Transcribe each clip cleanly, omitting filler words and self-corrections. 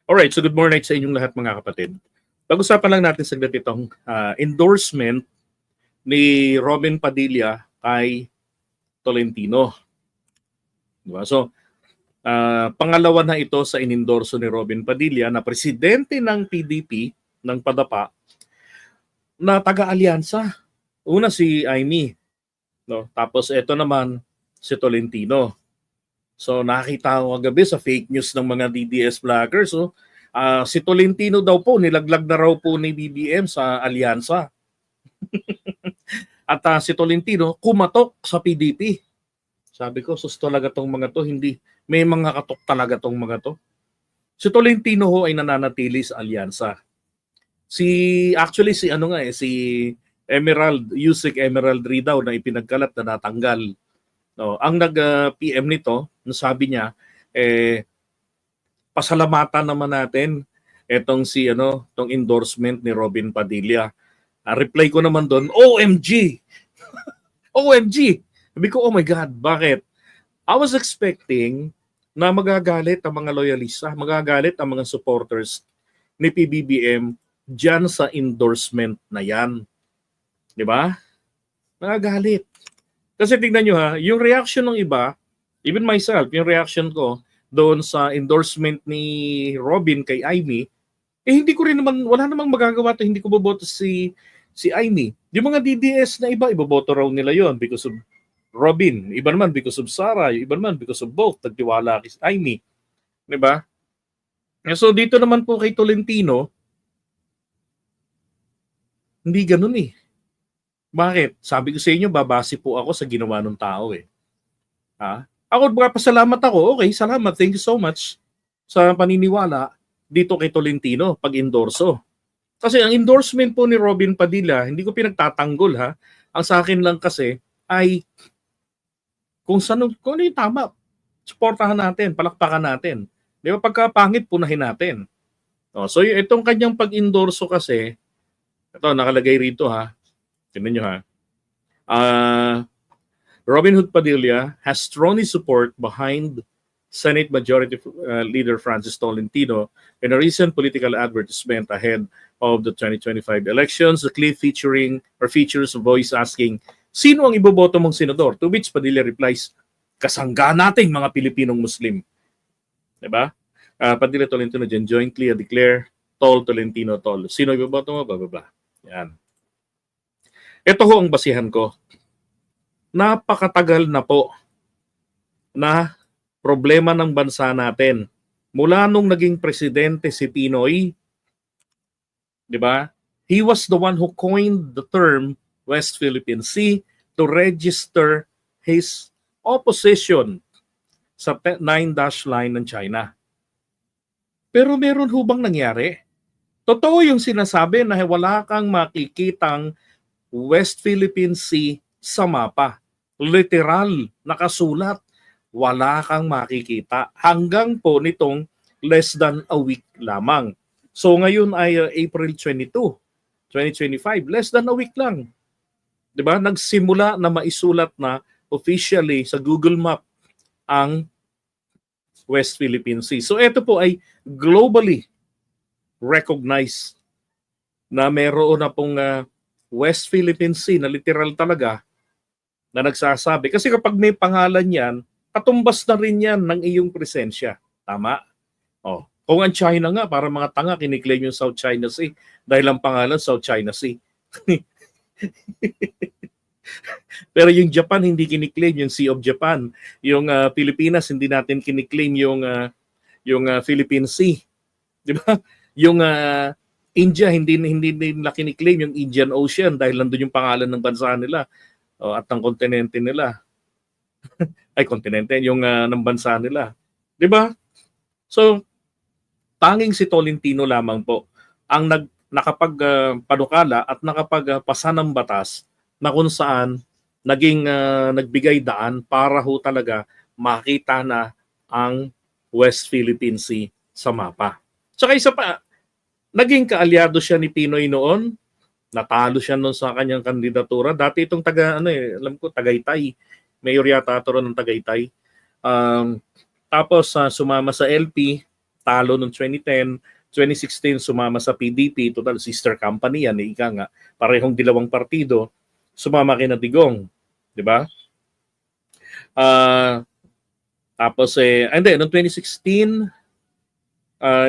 Alright, so good morning sa inyong lahat mga kapatid. Pag-usapan lang natin saglit itong endorsement ni Robin Padilla kay Tolentino. Diba? So, pangalawa na ito sa inendorso ni Robin Padilla na presidente ng PDP, ng PADAPA, na taga-alyansa. Una si Amy, no? Tapos ito naman si Tolentino. So nakita ko kagabi sa fake news ng mga DDS vloggers, si Tolentino daw po, nilaglag na raw po ni BBM sa alyansa. At si Tolentino kumatok sa PDP. Sabi ko, sus talaga tong mga to, hindi, may mga katok talaga tong mga to. Si Tolentino ho ay nananatili sa alyansa. Si Emerald, Yusek Emerald Ridaw na ipinagkalat na natanggal. No, ang nag-PM nito, sabi niya, pasalamatan naman natin etong tong endorsement ni Robin Padilla. Reply ko naman doon, OMG! OMG! Sabi ko, oh my God, bakit? I was expecting na magagalit ang mga loyalista, magagalit ang mga supporters ni PBBM dyan sa endorsement na yan. Di ba? Magagalit. Kasi tingnan nyo yung reaction ng iba, even myself, yung reaction ko doon sa endorsement ni Robin kay Amy, hindi ko rin naman, wala namang magagawa to, hindi ko boboto si Amy. Yung mga DDS na iba, iboboto raw nila yon because of Robin. Iba naman because of Sara, iba naman because of both. Nagtiwala kay Amy. Diba? So dito naman po kay Tolentino, hindi ganun eh. Bakit? Sabi ko sa inyo, babase po ako sa ginawa ng tao eh. Ako, pasalamat ako. Okay, salamat. Thank you so much sa paniniwala dito kay Tolentino pag-endorso. Kasi ang endorsement po ni Robin Padilla, hindi ko pinagtatanggol Ang sa akin lang kasi ay kung ano yung tama, suportahan natin, palakpakan natin. Di ba? Pagka pangit, punahin natin. So itong kanyang pag-endorso kasi, ito nakalagay rito tingnan nyo Robin Hood Padilla has strongly support behind Senate Majority Leader Francis Tolentino in a recent political advertisement ahead of the 2025 elections. The clip features a voice asking, sino ang iboboto mong senador? To which Padilla replies, kasangga nating mga Pilipinong Muslim. Diba? Padilla Tolentino dyan jointly declare Tol Tolentino Tol. Sino iboboto mo? Bababa. Yan. Ito ho ang basihan ko. Napakatagal na po na problema ng bansa natin. Mula nung naging presidente si Pinoy, di ba? He was the one who coined the term West Philippine Sea to register his opposition sa 9-dash line ng China. Pero meron ho bang nangyari? Totoo yung sinasabi na wala kang makikitang West Philippine Sea sa mapa. Literal, nakasulat, wala kang makikita. Hanggang po nitong less than a week lamang. So ngayon ay April 22, 2025. Less than a week lang. Diba? Nagsimula na maisulat na officially sa Google Map ang West Philippine Sea. So ito po ay globally recognized na meron na pong West Philippine Sea na literal talaga na nagsasabi. Kasi kapag may pangalan yan, katumbas na rin yan ng iyong presensya. Tama? Kung ang China nga, para mga tanga, kiniklaim yung South China Sea dahil ang pangalan South China Sea. Pero yung Japan, hindi kiniklaim yung Sea of Japan. Yung Pilipinas, hindi natin kiniklaim yung Philippine Sea. Di ba? Yung India, hindi nila kiniklaim yung Indian Ocean dahil nandun yung pangalan ng bansa nila at ng kontinente nila. Ay, kontinente, yung ng bansa nila. Di ba? So, tanging si Tolentino lamang po ang nakapagpanukala at nakapagpasa ng batas na kung saan nagbigay daan para ho talaga makita na ang West Philippine Sea sa mapa. Tsaka isa pa, naging kaalyado siya ni Pinoy noon. Natalo siya noon sa kanyang kandidatura. Dati itong alam ko, Tagaytay. Mayor yata ito ng Tagaytay. Tapos sumama sa LP. talo noong 2010, 2016 sumama sa PDP, total sister company yan, ika nga, parehong dilawang partido, sumama kina Digong, di ba? Tapos hindi, noong 2016,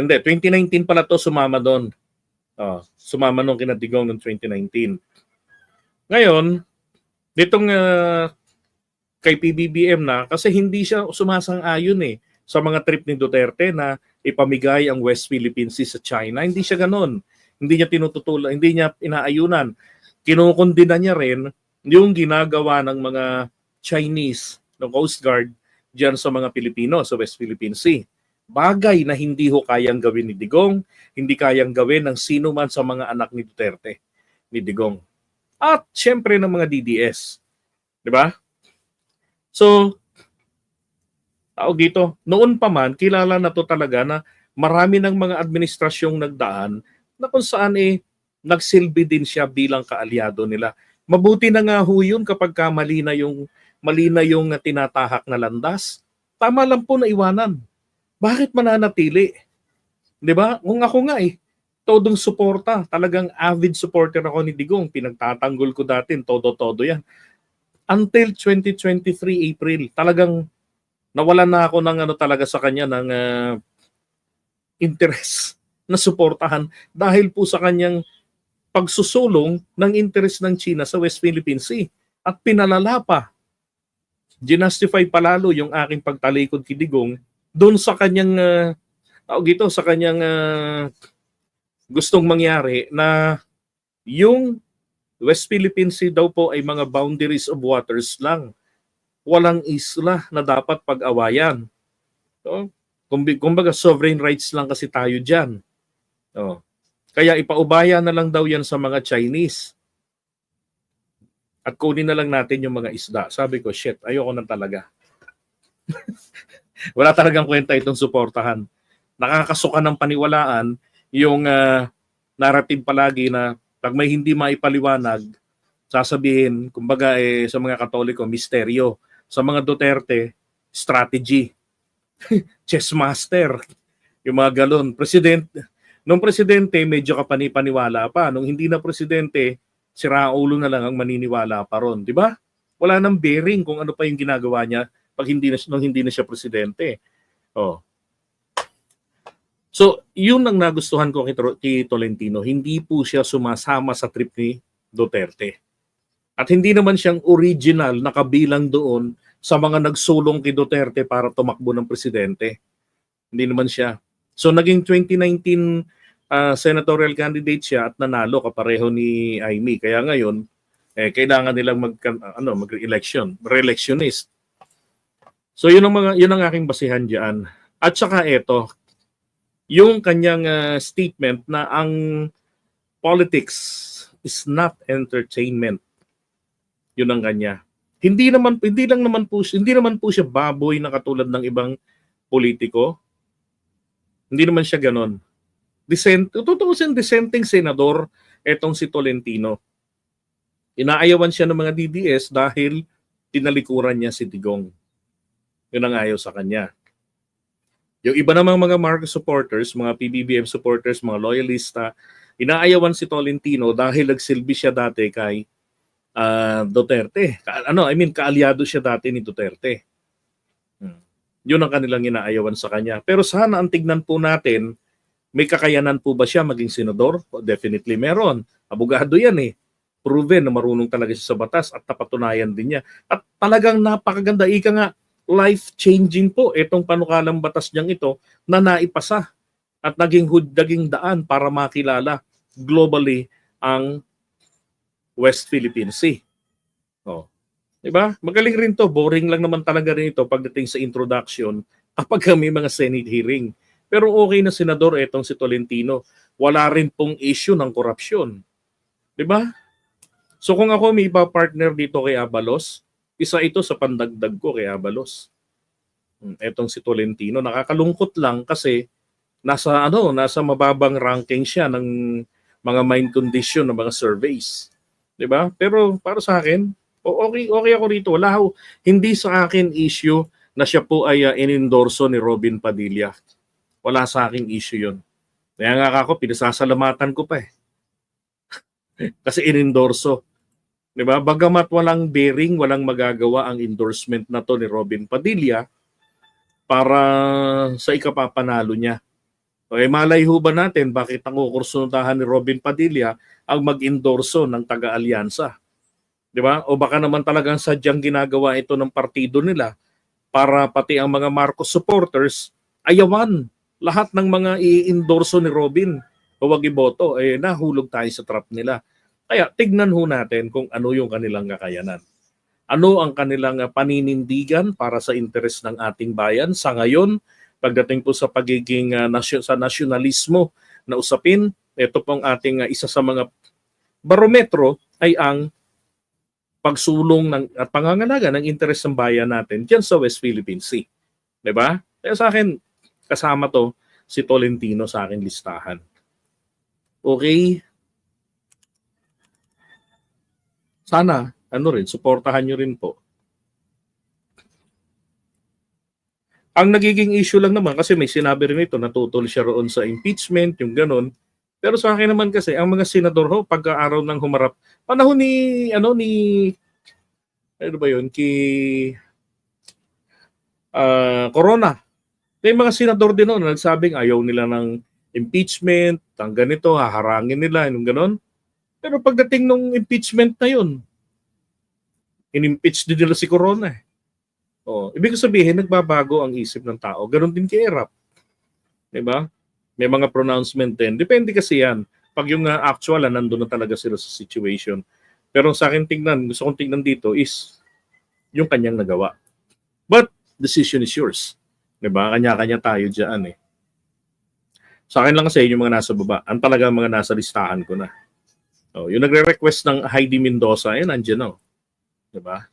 hindi, 2019 pala to sumama doon. Sumama nung kina Digong noong 2019. Ngayon, ditong kay PBBM na, kasi hindi siya sumasang-ayon sa mga trip ni Duterte na ipamigay ang West Philippine Sea sa China. Hindi siya ganon. Hindi niya tinututulan, hindi niya inaayunan. Kinukundina niya rin yung ginagawa ng mga Chinese, ng Coast Guard, diyan sa mga Pilipino sa West Philippine Sea. Bagay na hindi ho kayang gawin ni Digong, hindi kayang gawin ng sino man sa mga anak ni Duterte, ni Digong. At syempre ng mga DDS. Di ba? So, tawag dito, noon pa man, kilala na to talaga na marami ng mga administrasyong nagdaan na kung saan nagsilbi din siya bilang kaalyado nila. Mabuti na nga ho yun kapag mali na yung tinatahak na landas. Tama lang po na iwanan. Bakit mananatili? 'Di ba? Kung ako nga todong suporta, talagang avid supporter ako ni Digong. Pinagtatanggol ko dati, todo-todo yan. Until 2023 April, talagang nawalan na ako ng talaga sa kanya ng interest na suportahan dahil po sa kanyang pagsusulong ng interest ng China sa West Philippine Sea at pinalala pa. Ginustify palalo yung aking pagtalikod kay Digong doon sa kanyang sa kanyang gustong mangyari na yung West Philippine Sea daw po ay mga boundaries of waters lang. Walang isla na dapat pag-awayan. So, kumbaga sovereign rights lang kasi tayo dyan. Kaya ipaubaya na lang daw yan sa mga Chinese. At kunin na lang natin yung mga isda. Sabi ko, shit, ayoko na talaga. Wala talagang kwenta itong suportahan. Nakakasuka ng paniwalaan yung narrative palagi na pag may hindi maipaliwanag, sasabihin, kumbaga sa mga Katoliko, misteryo. Sa mga Duterte, strategy. Chess master. Yung mga galon. Nung presidente, medyo kapani-paniwala pa. Nung hindi na presidente, siraulo na lang ang maniniwala pa ron. Di ba? Wala nang bearing kung ano pa yung ginagawa niya nung hindi na siya presidente. So, yun ang nagustuhan ko kay Tolentino. Hindi po siya sumasama sa trip ni Duterte. At hindi naman siyang original na kabilang doon sa mga nagsulong kay Duterte para tumakbo ng presidente. Hindi naman siya. So, naging 2019 senatorial candidate siya at nanalo kapareho ni Amy. Kaya ngayon, kailangan nilang mag-election, re-electionist. So, yun ang aking basihan diyan. At saka ito, yung kanyang statement na ang politics is not entertainment. Yun ang kanya. Hindi naman po siya baboy na katulad ng ibang politiko. Hindi naman siya ganon. Dissenting senador etong si Tolentino. Inaayawan siya ng mga DDS dahil tinalikuran niya si Digong. Yun ang ayaw sa kanya. Yung iba namang mga Marcos supporters, mga PBBM supporters, mga loyalista, inaayawan si Tolentino dahil nagsilbi siya dati kay Duterte. Kaalyado siya dati ni Duterte. Yun ang kanilang inaayawan sa kanya. Pero sana ang tignan po natin, may kakayanan po ba siya maging senador? Definitely meron. Abogado yan Proven na marunong talaga siya sa batas at napatunayan din niya. At talagang napakaganda. Ika nga, life-changing po itong panukalang batas niyang ito na naipasa at naging daan para makilala globally ang West Philippine Sea. Diba? Magaling rin to. Boring lang naman talaga rin ito pagdating sa introduction kapag may mga Senate hearing. Pero okay na senador itong si Tolentino. Wala rin pong issue ng korupsyon. Diba? So kung ako may iba partner dito kay Abalos, isa ito sa pandagdag ko kay Abalos. Etong si Tolentino, nakakalungkot lang kasi nasa mababang ranking siya ng mga mind condition ng mga surveys. 'Di ba? Pero para sa akin, okay ako rito. Hindi sa akin issue na siya po ay inendorso ni Robin Padilla. Wala sa aking issue yun. Kaya nga ako, pinasasalamatan ko pa eh. Kasi inendorso. Diba? Bagamat walang bearing, walang magagawa ang endorsement na to ni Robin Padilla para sa ikapapanalo niya. Okay, malay ho ba natin bakit ang kukursuntahan ni Robin Padilla ang mag-endorso ng taga-alyansa? Di ba? O baka naman talagang sadyang ginagawa ito ng partido nila para pati ang mga Marcos supporters ayawan lahat ng mga i-endorso ni Robin o wag iboto, eh nahulog tayo sa trap nila. Kaya tignan ho natin kung ano yung kanilang kakayanan. Ano ang kanilang paninindigan para sa interes ng ating bayan sa ngayon pagdating po sa pagiging sa nasyonalismo na usapin. Ito pong ating isa sa mga barometro ay ang pagsulong ng at pangangalaga ng interes ng bayan natin diyan sa West Philippine Sea. 'Di ba? Kaya sa akin kasama to si Tolentino sa akin listahan. Okay? Sana suportahan nyo rin po. Ang nagiging issue lang naman kasi may sinabi rin ito, natutol siya roon sa impeachment, yung ganun. Pero sa akin naman kasi, ang mga senador ho, pagka-araw ng humarap, panahon ni Corona. May mga senador din na nagsabing ayaw nila ng impeachment, ang ganito, haharangin nila, yung ganun. Pero pagdating ng impeachment na yun, in-impeach din nila si Corona eh. Ibig sabihin, nagbabago ang isip ng tao. Ganon din kay Erap. Diba? May mga pronouncement din. Depende kasi yan. Pag yung actual, nandun na talaga sila sa situation. Pero sa akin gusto kong tingnan dito is yung kanyang nagawa. But, decision is yours. Diba? Kanya-kanya tayo dyan eh. Sa akin lang kasi yung mga nasa baba. Ang talaga mga nasa listahan ko na. Yung nagre-request ng Heidi Mendoza, nandiyan na. Diba?